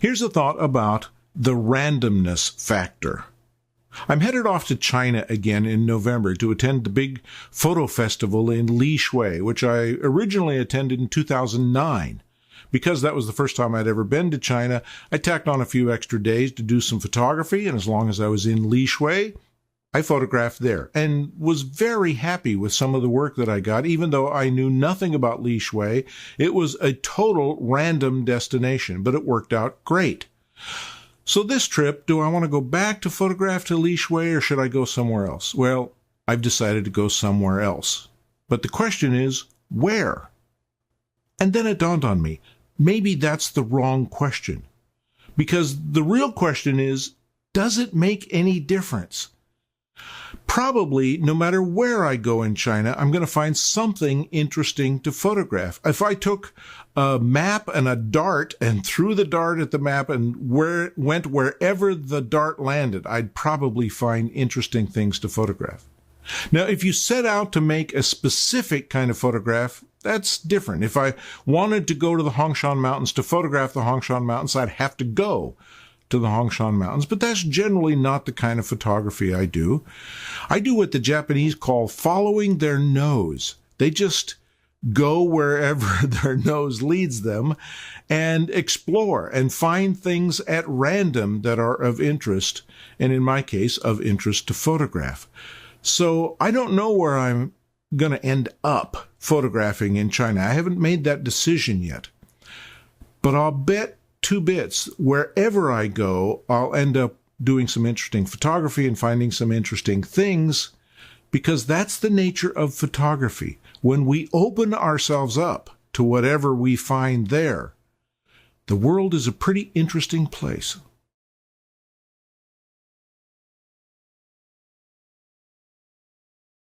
Here's a thought about the randomness factor. I'm headed off to China again in November to attend the big photo festival in Li Shui, which I originally attended in 2009. Because that was the first time I'd ever been to China, I tacked on a few extra days to do some photography, and as long as I was in Li Shui, I photographed there and was very happy with some of the work that I got. Even though I knew nothing about Li Shui, it was a total random destination, but it worked out great. So this trip, do I want to go back to photograph to Li Shui or should I go somewhere else? Well, I've decided to go somewhere else. But the question is, where? And then it dawned on me, maybe that's the wrong question. Because the real question is, does it make any difference? Probably, no matter where I go in China, I'm going to find something interesting to photograph. If I took a map and a dart and threw the dart at the map and went wherever the dart landed, I'd probably find interesting things to photograph. Now, if you set out to make a specific kind of photograph, that's different. If I wanted to go to the Hongshan Mountains to photograph the Hongshan Mountains, I'd have to go to the Hongshan Mountains, but that's generally not the kind of photography I do. I do what the Japanese call following their nose. They just go wherever their nose leads them and explore and find things at random that are of interest, and in my case, of interest to photograph. So I don't know where I'm going to end up photographing in China. I haven't made that decision yet. But I'll bet 2 bits, wherever I go, I'll end up doing some interesting photography and finding some interesting things, because that's the nature of photography. When we open ourselves up to whatever we find there, the world is a pretty interesting place.